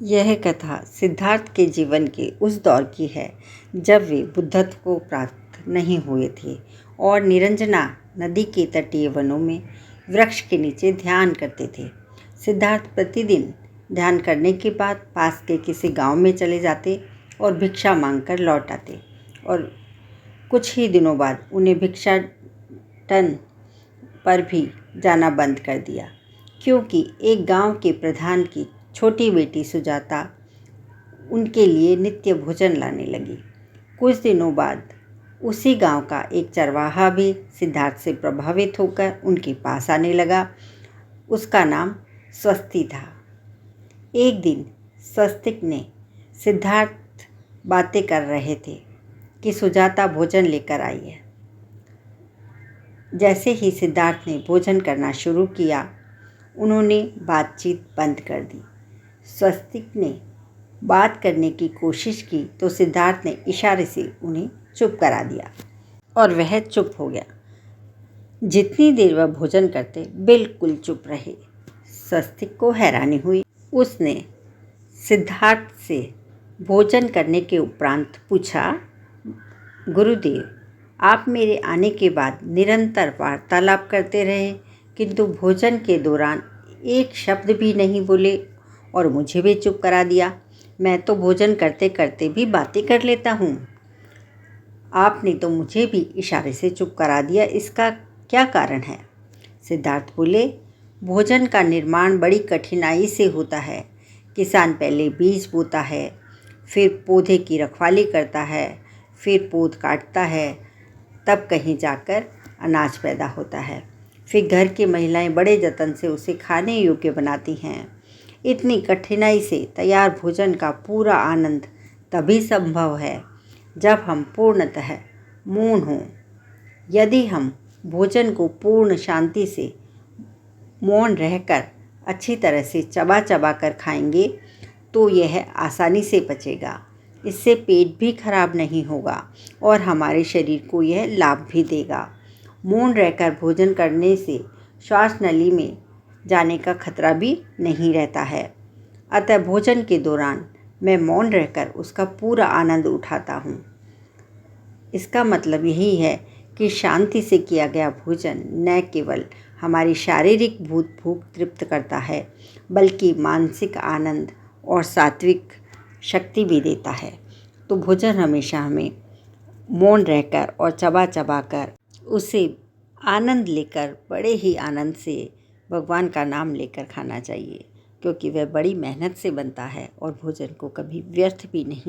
यह कथा सिद्धार्थ के जीवन के उस दौर की है जब वे बुद्धत्व को प्राप्त नहीं हुए थे और निरंजना नदी के तटीय वनों में वृक्ष के नीचे ध्यान करते थे। सिद्धार्थ प्रतिदिन ध्यान करने के बाद पास के किसी गांव में चले जाते और भिक्षा मांगकर लौट आते और कुछ ही दिनों बाद उन्हें भिक्षाटन पर भी जाना बंद कर दिया, क्योंकि एक गांव के प्रधान की छोटी बेटी सुजाता उनके लिए नित्य भोजन लाने लगी। कुछ दिनों बाद उसी गांव का एक चरवाहा भी सिद्धार्थ से प्रभावित होकर उनके पास आने लगा। उसका नाम स्वस्ति था। एक दिन स्वस्तिक ने सिद्धार्थ बातें कर रहे थे कि सुजाता भोजन लेकर आई है। जैसे ही सिद्धार्थ ने भोजन करना शुरू किया, उन्होंने बातचीत बंद कर दी। स्वस्तिक ने बात करने की कोशिश की तो सिद्धार्थ ने इशारे से उन्हें चुप करा दिया और वह चुप हो गया। जितनी देर वह भोजन करते बिल्कुल चुप रहे। स्वस्तिक को हैरानी हुई। उसने सिद्धार्थ से भोजन करने के उपरांत पूछा, गुरुदेव, आप मेरे आने के बाद निरंतर वार्तालाप करते रहे, किंतु भोजन के दौरान एक शब्द भी नहीं बोले और मुझे भी चुप करा दिया। मैं तो भोजन करते करते भी बातें कर लेता हूँ। आपने तो मुझे भी इशारे से चुप करा दिया, इसका क्या कारण है? सिद्धार्थ बोले, भोजन का निर्माण बड़ी कठिनाई से होता है। किसान पहले बीज बोता है, फिर पौधे की रखवाली करता है, फिर पौध काटता है, तब कहीं जाकर अनाज पैदा होता है। फिर घर की महिलाएं बड़े जतन से उसे खाने योग्य बनाती हैं। इतनी कठिनाई से तैयार भोजन का पूरा आनंद तभी संभव है जब हम पूर्णतः मौन हों। यदि हम भोजन को पूर्ण शांति से मौन रहकर अच्छी तरह से चबा चबा कर खाएंगे तो यह आसानी से पचेगा। इससे पेट भी खराब नहीं होगा और हमारे शरीर को यह लाभ भी देगा। मौन रहकर भोजन करने से श्वास नली में जाने का खतरा भी नहीं रहता है। अतः भोजन के दौरान मैं मौन रहकर उसका पूरा आनंद उठाता हूँ। इसका मतलब यही है कि शांति से किया गया भोजन न केवल हमारी शारीरिक भूख तृप्त करता है, बल्कि मानसिक आनंद और सात्विक शक्ति भी देता है। तो भोजन हमेशा हमें मौन रहकर और चबा चबा कर उसे आनंद लेकर बड़े ही आनंद से भगवान का नाम लेकर खाना चाहिए, क्योंकि वह बड़ी मेहनत से बनता है और भोजन को कभी व्यर्थ भी नहीं